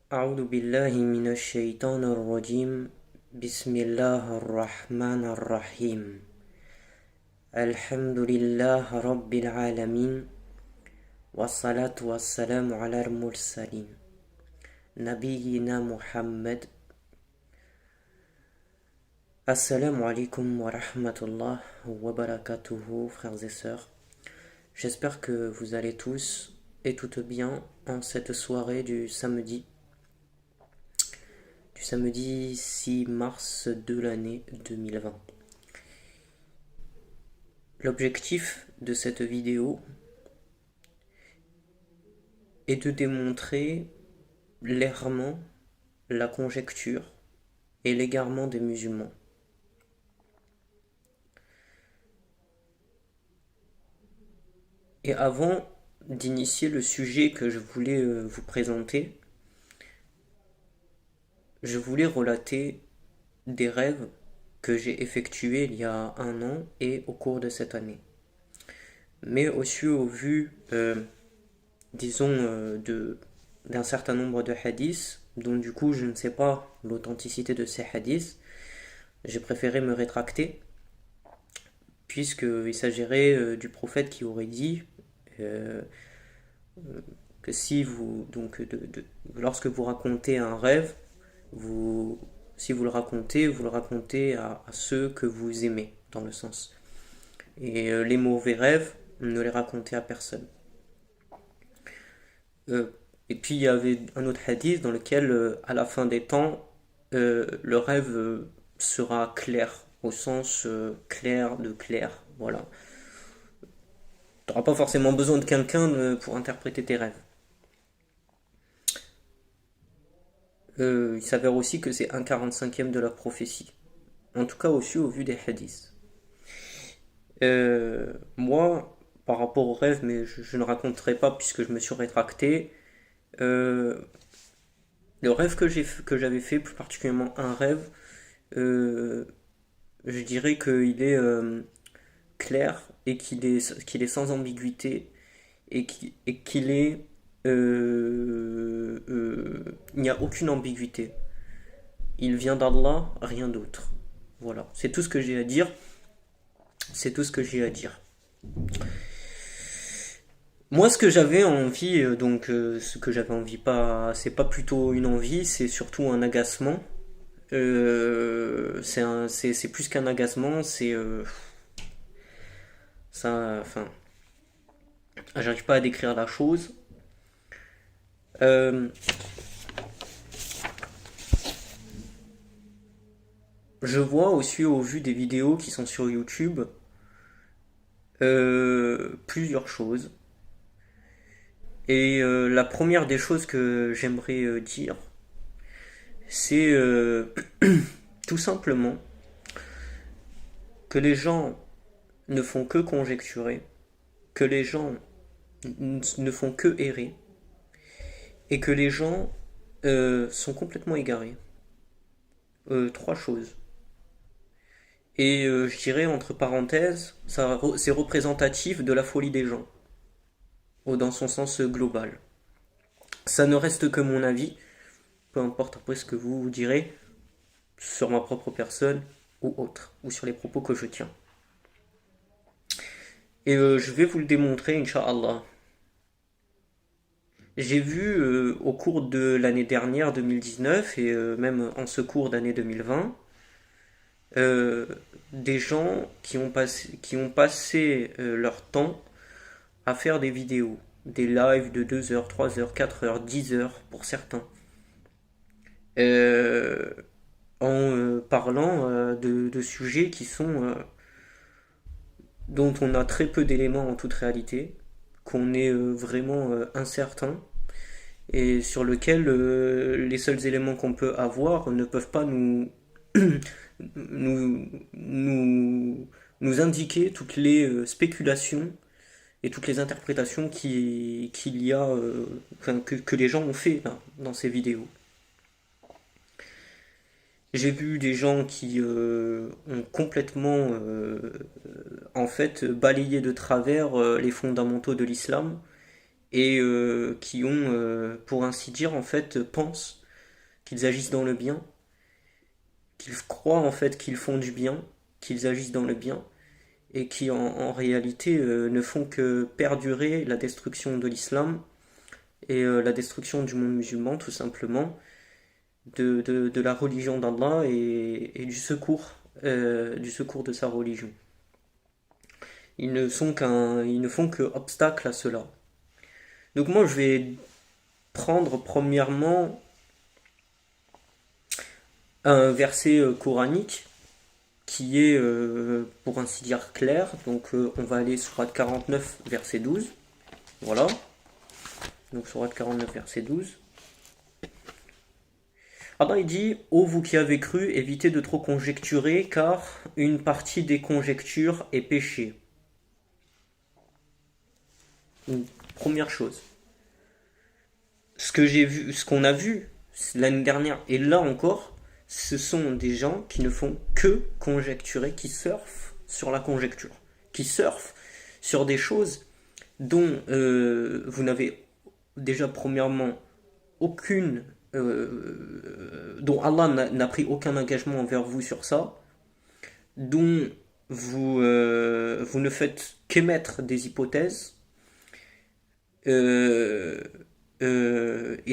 أعوذ بالله من الشيطان الرجيم بسم الله الرحمن الرحيم الحمد لله رب العالمين والصلاة والسلام على المرسلين نبينا محمد. Assalamu alaikum wa rahmatullah wa barakatuhu, frères et sœurs. J'espère que vous allez tous et toutes bien en cette soirée du samedi 6 mars de l'année 2020. L'objectif de cette vidéo est de démontrer l'errement, la conjecture et l'égarement des musulmans. Et avant d'initier le sujet que je voulais vous présenter, je voulais relater des rêves que j'ai effectués il y a un an et au cours de cette année. Mais aussi au vu, d'un certain nombre de hadiths, dont du coup je ne sais pas l'authenticité de ces hadiths, j'ai préféré me rétracter, puisqu'il s'agirait du prophète qui aurait dit que si vous, donc, lorsque vous racontez un rêve, si vous le racontez à ceux que vous aimez, dans le sens. Et les mauvais rêves, ne les racontez à personne. Et puis il y avait un autre hadith dans lequel, à la fin des temps, le rêve sera clair, au sens clair de clair. Voilà. Tu n'auras pas forcément besoin de quelqu'un pour interpréter tes rêves. Il s'avère aussi que c'est un 45e de la prophétie. En tout cas aussi au vu des hadiths. Moi, par rapport au rêve, mais je ne raconterai pas puisque je me suis rétracté. Le rêve que j'avais fait, plus particulièrement un rêve, je dirais qu'il est clair et qu'il est sans ambiguïté et qu'il est il n'y a aucune ambiguïté. Il vient d'Allah, rien d'autre. Voilà, c'est tout ce que j'ai à dire. C'est tout ce que j'ai à dire. Moi, ce que j'avais envie, ce que j'avais envie, c'est pas plutôt une envie, c'est surtout un agacement. C'est plus qu'un agacement, c'est ça. Enfin, j'arrive pas à décrire la chose. Euh, je vois aussi au vu des vidéos qui sont sur YouTube plusieurs choses. Et la première des choses que j'aimerais dire, c'est tout simplement que les gens ne font que conjecturer, que les gens ne font que errer, et que les gens sont complètement égarés. Trois choses. Et je dirais entre parenthèses, c'est représentatif de la folie des gens, dans son sens global. Ça ne reste que mon avis, peu importe après ce que vous direz sur ma propre personne ou autre, ou sur les propos que je tiens. Et je vais vous le démontrer, Inch'Allah. J'ai vu au cours de l'année dernière, 2019, et même en ce cours d'année 2020, euh, des gens qui ont passé leur temps à faire des vidéos, des lives de 2 heures, 3 heures, 4 heures, 10 heures pour certains, euh, en parlant de sujets dont on a très peu d'éléments en toute réalité, qu'on est vraiment incertain et sur lequel les seuls éléments qu'on peut avoir ne peuvent pas nous, nous, nous indiquer toutes les spéculations et toutes les interprétations qu'il y a, enfin, que les gens ont fait là, dans ces vidéos. J'ai vu des gens qui ont complètement en fait balayé de travers les fondamentaux de l'islam et qui ont, pour ainsi dire, en fait, pensent qu'ils agissent dans le bien, qu'ils croient en fait qu'ils font du bien, qu'ils agissent dans le bien, et qui en réalité ne font que perdurer la destruction de l'islam et la destruction du monde musulman, tout simplement, de la religion d'Allah et du secours de sa religion. Ils ne font que obstacle à cela. Donc moi je vais prendre premièrement un verset coranique qui est pour ainsi dire clair. Donc on va aller sur Sourate 49 verset 12. Voilà. Donc Sourate 49 verset 12. Allah il dit: ô vous qui avez cru, évitez de trop conjecturer, car une partie des conjectures est péché. Une première chose. Ce qu'on a vu l'année dernière et là encore, ce sont des gens qui ne font que conjecturer, qui surfent sur la conjecture, qui surfent sur des choses dont vous n'avez déjà premièrement aucune, dont Allah n'a pris aucun engagement envers vous sur ça, dont vous ne faites qu'émettre des hypothèses, et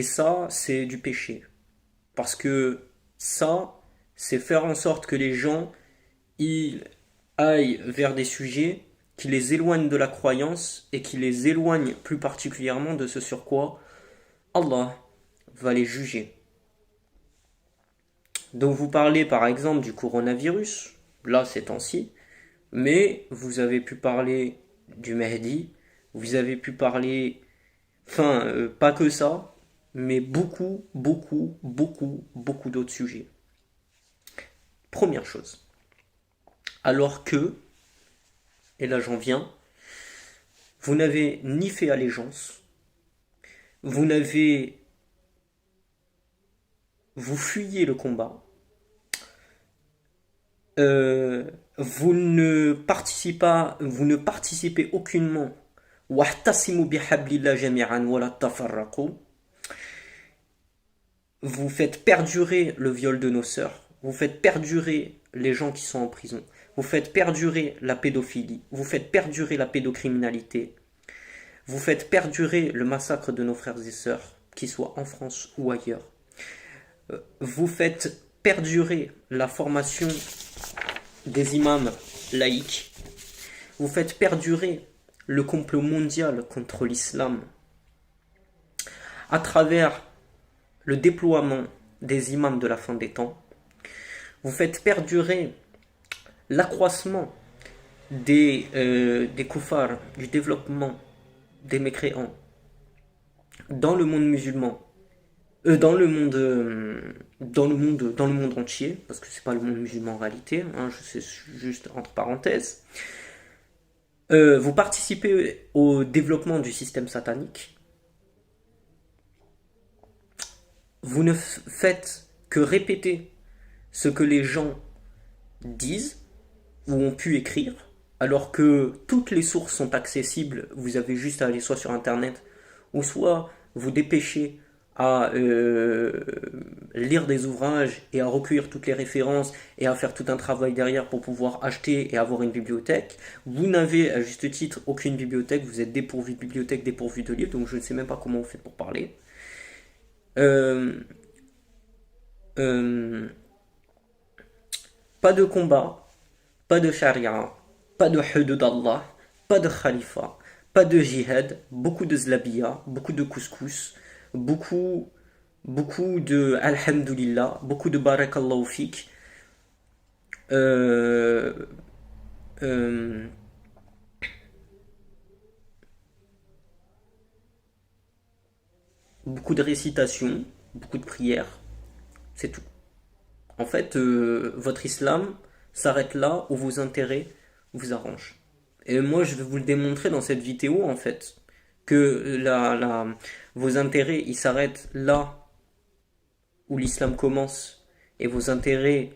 ça c'est du péché, parce que ça c'est faire en sorte que les gens ils aillent vers des sujets qui les éloignent de la croyance et qui les éloignent plus particulièrement de ce sur quoi Allah va les juger. Donc vous parlez par exemple du coronavirus, là ces temps-ci, mais vous avez pu parler du Mahdi, vous avez pu parler, pas que ça, mais beaucoup, beaucoup, beaucoup, beaucoup d'autres sujets. Première chose. Alors que, et là j'en viens, vous n'avez ni fait allégeance, vous fuyez le combat, vous ne participez aucunement. Vous faites perdurer le viol de nos sœurs, vous faites perdurer les gens qui sont en prison, vous faites perdurer la pédophilie, vous faites perdurer la pédocriminalité, vous faites perdurer le massacre de nos frères et sœurs, qu'ils soient en France ou ailleurs. Vous faites perdurer la formation des imams laïcs. Vous faites perdurer le complot mondial contre l'islam à travers le déploiement des imams de la fin des temps. Vous faites perdurer l'accroissement des koufars, du développement des mécréants dans le monde musulman, dans le monde entier, parce que c'est pas le monde musulman en réalité, c'est juste entre parenthèses. Vous participez au développement du système satanique. Vous ne faites que répéter ce que les gens disent ou ont pu écrire, alors que toutes les sources sont accessibles. Vous avez juste à aller soit sur internet ou soit vous dépêcher à lire des ouvrages et à recueillir toutes les références et à faire tout un travail derrière pour pouvoir acheter et avoir une bibliothèque. Vous n'avez à juste titre aucune bibliothèque, vous êtes dépourvu de bibliothèque, dépourvu de livres, donc je ne sais même pas comment vous faites pour parler. Pas de combat, pas de charia, pas de hudud d'Allah, pas de khalifa, pas de jihad, beaucoup de zlabiya, beaucoup de couscous, beaucoup de alhamdulillah, beaucoup de barakallahu fik, beaucoup de récitations, beaucoup de prières, c'est tout. En fait, votre islam s'arrête là où vos intérêts vous arrangent. Et moi, je vais vous le démontrer dans cette vidéo, en fait, que vos intérêts, ils s'arrêtent là où l'islam commence, et vos intérêts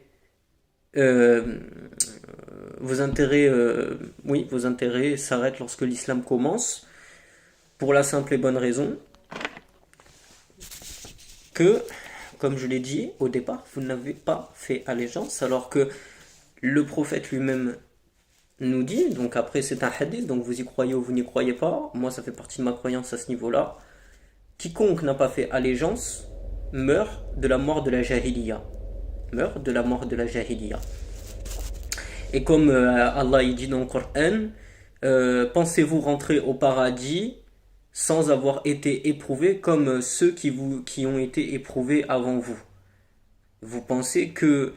s'arrêtent lorsque l'islam commence, pour la simple et bonne raison que comme je l'ai dit au départ, vous n'avez pas fait allégeance, alors que le prophète lui-même nous dit, donc après c'est un hadith, donc vous y croyez ou vous n'y croyez pas, moi ça fait partie de ma croyance à ce niveau-là, quiconque n'a pas fait allégeance meurt de la mort de la jahiliya. Meurt de la mort de la jahiliya. Et comme Allah il dit dans le Coran, pensez-vous rentrer au paradis sans avoir été éprouvés comme ceux qui ont été éprouvés avant vous. Vous pensez que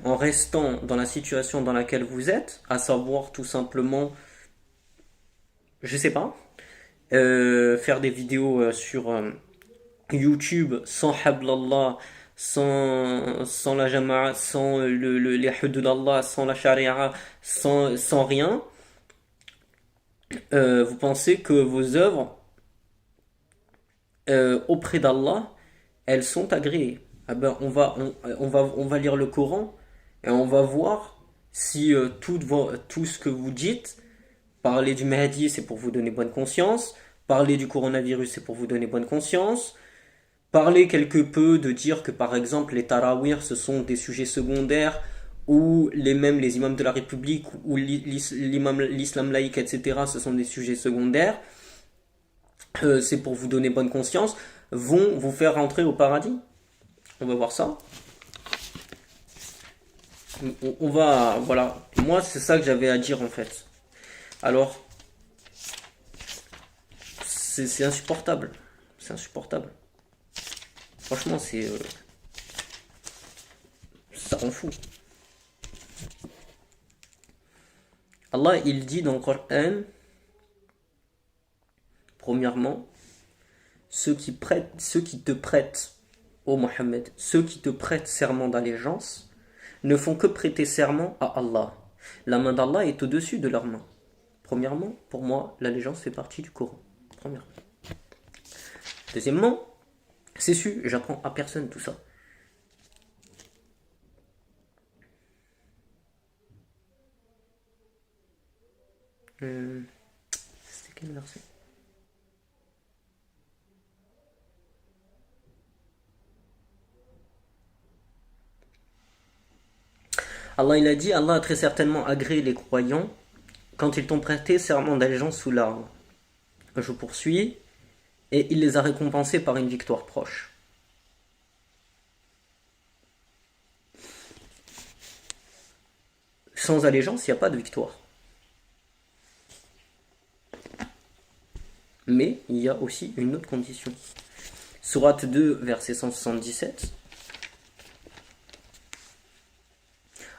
en restant dans la situation dans laquelle vous êtes, à savoir tout simplement, je sais pas, faire des vidéos sur YouTube sans hablallah, sans la jama'a, sans les hudud d'Allah, sans la charia, sans rien, vous pensez que vos œuvres auprès d'Allah, elles sont agréées. Ah ben, on va lire le Coran et on va voir si tout ce que vous dites, parler du Mahdi c'est pour vous donner bonne conscience, parler du coronavirus c'est pour vous donner bonne conscience, parler quelque peu de dire que par exemple les tarawih ce sont des sujets secondaires ou mêmes les imams de la République ou l'islam laïque etc. ce sont des sujets secondaires, c'est pour vous donner bonne conscience, vont vous faire rentrer au paradis. On va voir ça. On va, voilà. Moi, c'est ça que j'avais à dire en fait. Alors, c'est insupportable. C'est insupportable. Franchement, ça rend fou. Allah, il dit dans le Coran, premièrement, ceux qui te prêtent, ô Mohammed, ceux qui te prêtent serment d'allégeance, ne font que prêter serment à Allah. La main d'Allah est au-dessus de leur main. Premièrement, pour moi, l'allégeance fait partie du Coran. Premièrement. Deuxièmement, c'est su, j'apprends à personne tout ça. C'était quel verset? Allah il a dit, Allah a très certainement agréé les croyants quand ils t'ont prêté serment d'allégeance sous l'arbre. Je poursuis, et il les a récompensés par une victoire proche. Sans allégeance, il n'y a pas de victoire. Mais il y a aussi une autre condition. Sourate 2, verset 177.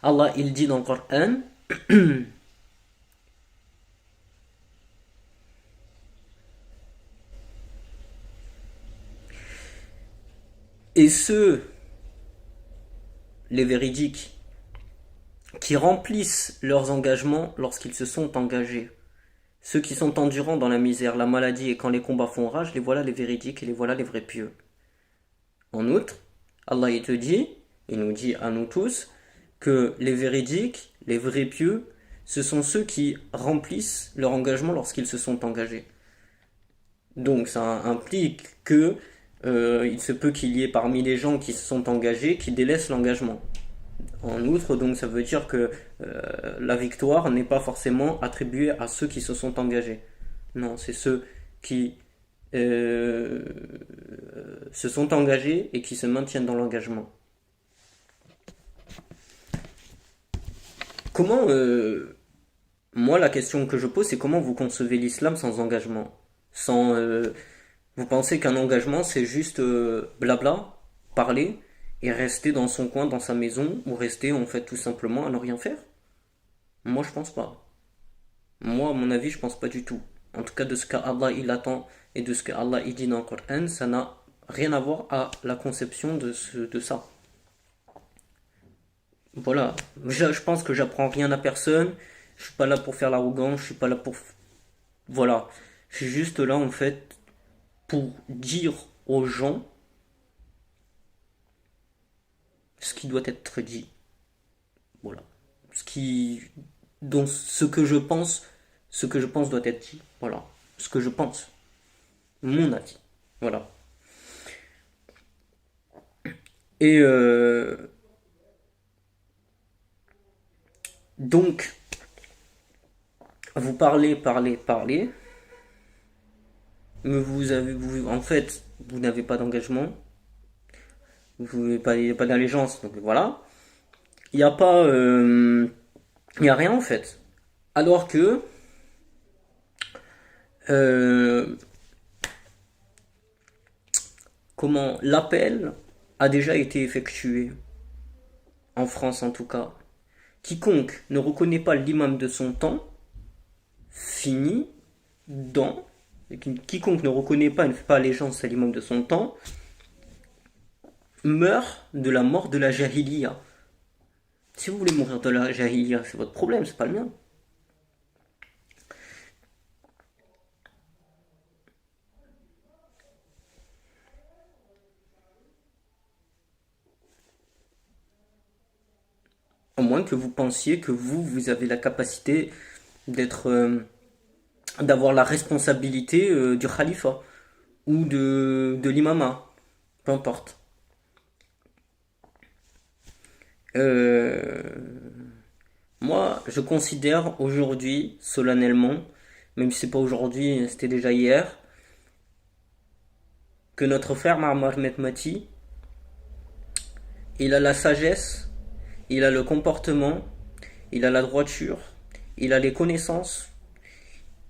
Allah, il dit dans le Coran, et ceux, les véridiques, qui remplissent leurs engagements lorsqu'ils se sont engagés. Ceux qui sont endurants dans la misère, la maladie et quand les combats font rage, les voilà les véridiques et les voilà les vrais pieux. En outre, Allah il te dit, il nous dit à nous tous, que les véridiques, les vrais pieux, ce sont ceux qui remplissent leur engagement lorsqu'ils se sont engagés. Donc ça implique que il se peut qu'il y ait parmi les gens qui se sont engagés qui délaissent l'engagement. En outre, donc ça veut dire que la victoire n'est pas forcément attribuée à ceux qui se sont engagés. Non, c'est ceux qui se sont engagés et qui se maintiennent dans l'engagement. Comment, moi la question que je pose c'est comment vous concevez l'islam sans engagement? Sans, vous pensez qu'un engagement c'est juste blabla, parler et rester dans son coin, dans sa maison, ou rester en fait tout simplement à ne rien faire? Moi je pense pas. Moi à mon avis je pense pas du tout. En tout cas de ce qu'Allah il attend et de ce qu'Allah il dit dans le Coran, ça n'a rien à voir à la conception de ça. Voilà, je pense que j'apprends rien à personne, je suis pas là pour faire l'arrogant, je suis pas là pour... Voilà, je suis juste là en fait pour dire aux gens ce qui doit être dit. Voilà. Ce qui... Donc ce que je pense doit être dit. Voilà. Ce que je pense. Mon avis. Voilà. Et donc, vous parlez, parlez, parlez, mais en fait, vous n'avez pas d'engagement, vous n'avez pas, il y a pas d'allégeance, donc voilà. Il n'y a pas, il y a rien en fait. Alors que, euh, comment l'appel a déjà été effectué en France en tout cas. Quiconque ne reconnaît pas l'imam de son temps finit dans quiconque ne reconnaît pas et ne fait pas allégeance à l'imam de son temps meurt de la mort de la jahiliya. Si vous voulez mourir de la jahiliya, c'est votre problème, c'est pas le mien. À moins que vous pensiez que vous avez la capacité d'être, d'avoir la responsabilité du khalifa ou de l'imama, peu importe. Moi, je considère aujourd'hui, solennellement, même si c'est pas aujourd'hui, c'était déjà hier, que notre frère Mohamed Mehmeti, il a la sagesse, il a le comportement, il a la droiture, il a les connaissances,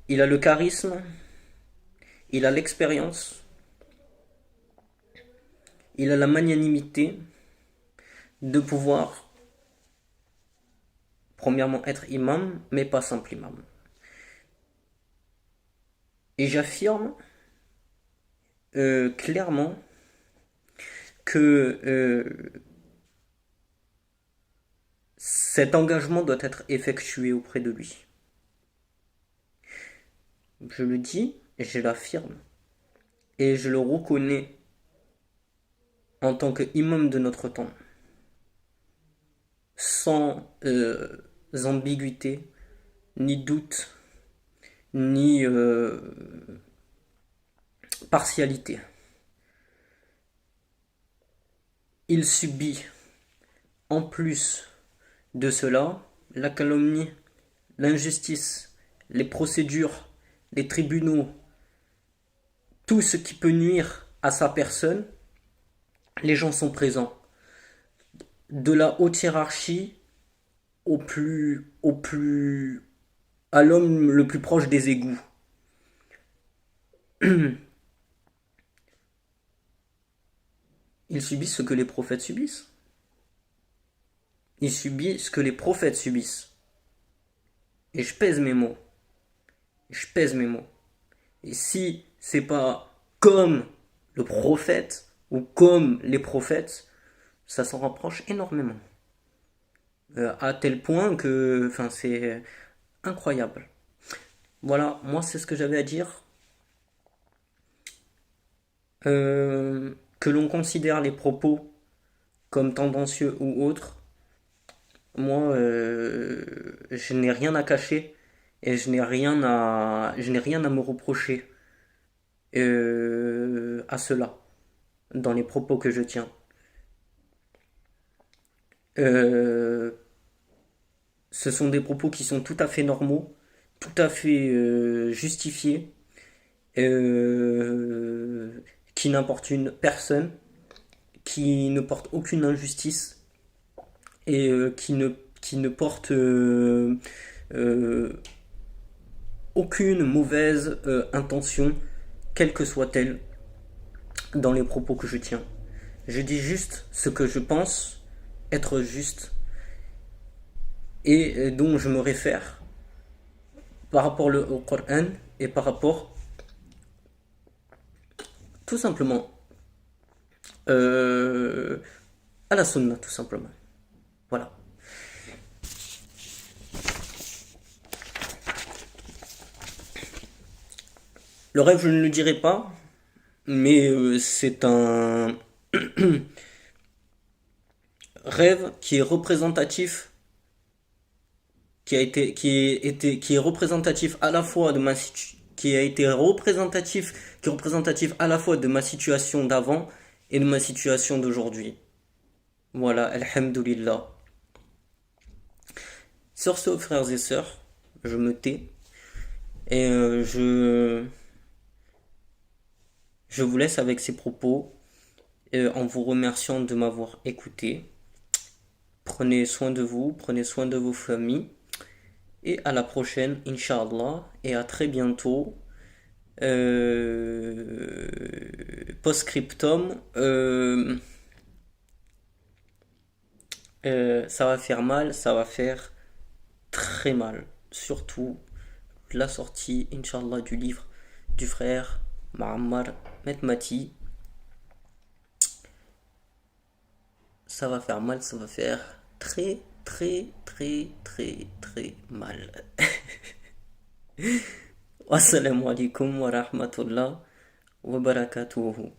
il a le charisme, il a l'expérience, il a la magnanimité de pouvoir, premièrement, être imam, mais pas simple imam. Et j'affirme clairement que cet engagement doit être effectué auprès de lui. Je le dis et je l'affirme. Et je le reconnais en tant qu'imam de notre temps, sans ambiguïté, ni doute, ni partialité. Il subit, en plus de cela, la calomnie, l'injustice, les procédures, les tribunaux, tout ce qui peut nuire à sa personne, les gens sont présents. De la haute hiérarchie à l'homme le plus proche des égouts. Il subit ce que les prophètes subissent. Il subit ce que les prophètes subissent. Et je pèse mes mots. Je pèse mes mots. Et si c'est pas comme le prophète ou comme les prophètes, ça s'en rapproche énormément. À tel point que, enfin, c'est incroyable. Voilà, moi c'est ce que j'avais à dire. Que l'on considère les propos comme tendancieux ou autres, moi je n'ai rien à cacher et je n'ai rien à me reprocher à cela dans les propos que je tiens. Euh, Ce sont des propos qui sont tout à fait normaux, tout à fait justifiés, qui n'importunent personne, qui ne portent aucune injustice et qui ne portent euh, aucune mauvaise intention, quelle que soit-elle, dans les propos que je tiens. Je dis juste ce que je pense être juste et dont je me réfère par rapport au Coran et par rapport tout simplement euh, à la sunna tout simplement. Voilà. Le rêve, je ne le dirai pas, mais c'est un rêve qui est représentatif, qui est représentatif à la fois de qui a été représentatif, qui est représentatif à la fois de ma situation d'avant et de ma situation d'aujourd'hui. Voilà, alhamdulillah. Sur ce, frères et sœurs, je me tais et je vous laisse avec ces propos en vous remerciant de m'avoir écouté. Prenez soin de vous, prenez soin de vos familles et à la prochaine, Inch'Allah, et à très bientôt. Post-scriptum, ça va faire mal, ça va faire très mal. Surtout la sortie, Inch'Allah, du livre du frère Ma'ammar Metmati. Ça va faire mal, ça va faire très, très, très, très, très mal. Wassalamu alaikum wa rahmatullah wa barakatuhu.